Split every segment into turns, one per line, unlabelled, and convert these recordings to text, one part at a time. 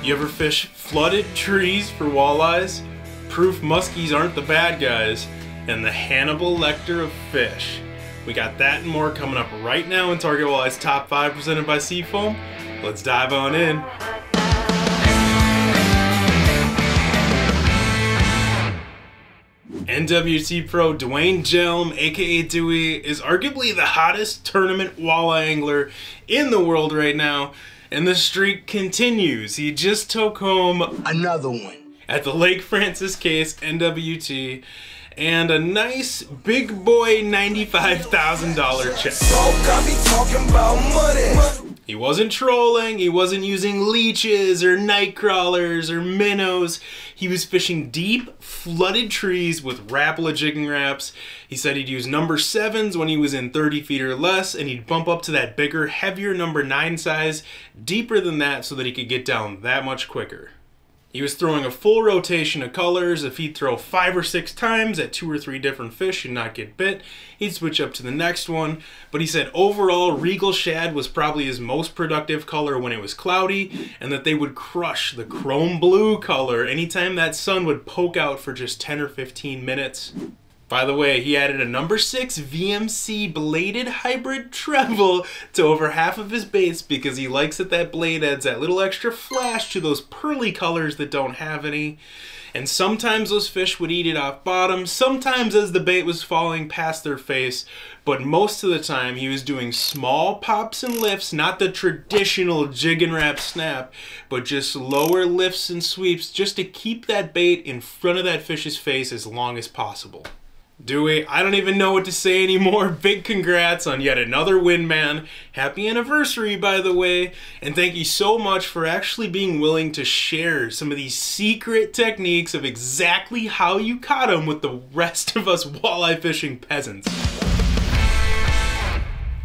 You ever fish flooded trees for walleyes? Proof muskies aren't the bad guys, and the Hannibal Lecter of fish. We got that and more coming up right now in Target Walleye's Top 5 presented by Seafoam. Let's dive on in. NWT Pro Duane Hjelm, aka Dewey, is arguably the hottest tournament walleye angler in the world right now, and the streak continues. He just took home
another one
at the Lake Francis Case NWT, and a nice big boy $95,000 check. He wasn't trolling, he wasn't using leeches or night crawlers or minnows. He was fishing deep, flooded trees with Rapala jigging wraps. He said he'd use number 7s when he was in 30 feet or less, and he'd bump up to that bigger, heavier number 9 size, deeper than that, so that he could get down that much quicker. He was throwing a full rotation of colors. If he'd throw 5 or 6 times at 2 or 3 different fish and not get bit, he'd switch up to the next one. But he said overall, Regal Shad was probably his most productive color when it was cloudy, and that they would crush the chrome blue color anytime that sun would poke out for just 10 or 15 minutes. By the way, he added a number 6 VMC bladed hybrid treble to over half of his baits because he likes that blade adds that little extra flash to those pearly colors that don't have any. And sometimes those fish would eat it off bottom, sometimes as the bait was falling past their face, but most of the time he was doing small pops and lifts, not the traditional jig and wrap snap, but just lower lifts and sweeps just to keep that bait in front of that fish's face as long as possible. Dewey, I don't even know what to say anymore. Big congrats on yet another win, man. Happy anniversary, by the way. And thank you so much for actually being willing to share some of these secret techniques of exactly how you caught them with the rest of us walleye fishing peasants.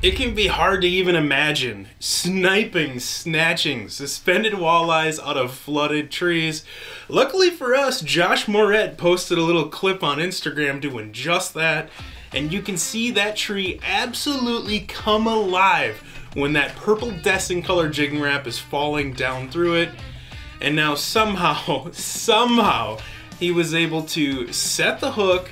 It can be hard to even imagine sniping, snatching suspended walleyes out of flooded trees. Luckily for us, Josh Moret posted a little clip on Instagram doing just that, and you can see that tree absolutely come alive when that purple Destin color jigging wrap is falling down through it. And now somehow he was able to set the hook,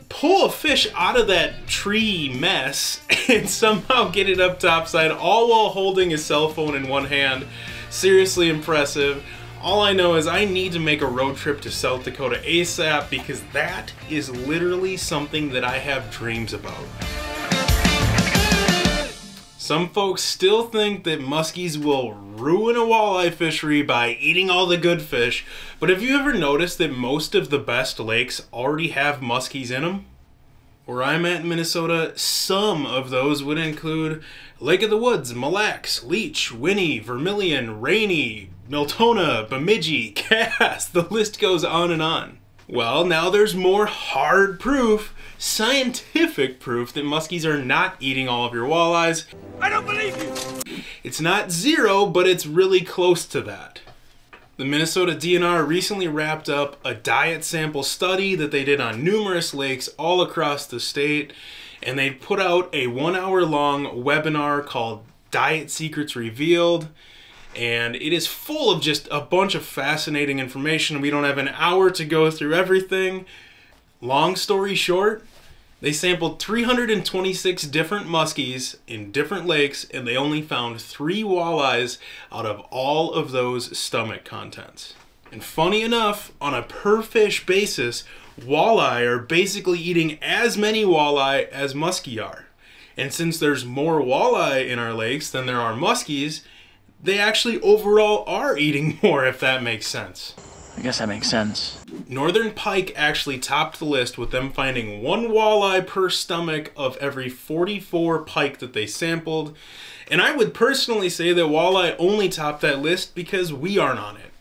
pull a fish out of that tree mess, and somehow get it up topside, all while holding his cell phone in one hand. Seriously impressive. All I know is I need to make a road trip to South Dakota ASAP, because that is literally something that I have dreams about. Some folks still think that muskies will ruin a walleye fishery by eating all the good fish, but have you ever noticed that most of the best lakes already have muskies in them? Where I'm at in Minnesota, some of those would include Lake of the Woods, Mille Lacs, Leech, Winnie, Vermilion, Rainy, Miltona, Bemidji, Cass, the list goes on and on. Well, now there's more hard proof, scientific proof that muskies are not eating all of your walleyes.
I don't believe you!
It's not 0, but it's really close to that. The Minnesota DNR recently wrapped up a diet sample study that they did on numerous lakes all across the state, and they put out a 1-hour-long webinar called Diet Secrets Revealed, and it is full of just a bunch of fascinating information. We don't have an hour to go through everything. Long story short, they sampled 326 different muskies in different lakes, and they only found 3 walleyes out of all of those stomach contents. And funny enough, on a per fish basis, walleye are basically eating as many walleye as muskie are. And since there's more walleye in our lakes than there are muskies, they actually overall are eating more, if that makes sense.
I guess that makes sense.
Northern pike actually topped the list with them finding 1 walleye per stomach of every 44 pike that they sampled. And I would personally say that walleye only topped that list because we aren't on it.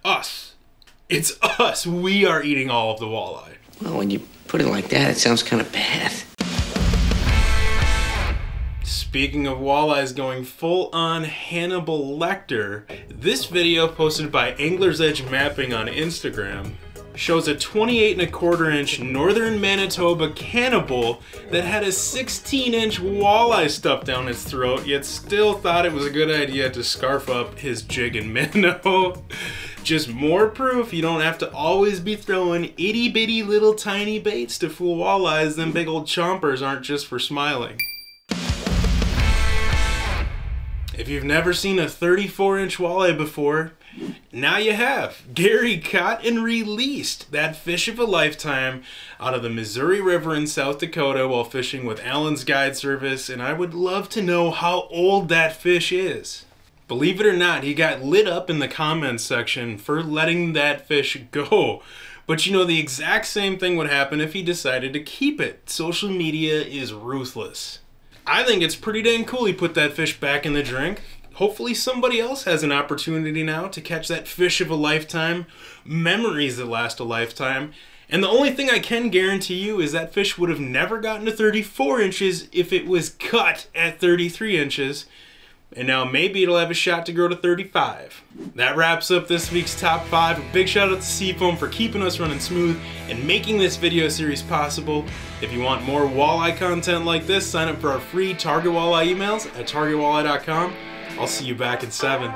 Us. It's us. We are eating all of the walleye.
Well, when you put it like that, it sounds kind of bad.
Speaking of walleyes going full-on Hannibal Lecter, this video posted by Angler's Edge Mapping on Instagram shows a 28¼ inch northern Manitoba cannibal that had a 16-inch walleye stuffed down its throat, yet still thought it was a good idea to scarf up his jig and minnow. Just more proof you don't have to always be throwing itty-bitty little tiny baits to fool walleyes. Them big old chompers aren't just for smiling. If you've never seen a 34-inch walleye before, now you have. Gary caught and released that fish of a lifetime out of the Missouri River in South Dakota while fishing with Allen's Guide Service, and I would love to know how old that fish is. Believe it or not, he got lit up in the comments section for letting that fish go. But you know, the exact same thing would happen if he decided to keep it. Social media is ruthless. I think it's pretty dang cool he put that fish back in the drink. Hopefully somebody else has an opportunity now to catch that fish of a lifetime, memories that last a lifetime. And the only thing I can guarantee you is that fish would have never gotten to 34 inches if it was cut at 33 inches. And now maybe it'll have a shot to grow to 35. That wraps up this week's top 5. A big shout out to Seafoam for keeping us running smooth and making this video series possible. If you want more walleye content like this, sign up for our free Target Walleye emails at targetwalleye.com. I'll see you back in 7.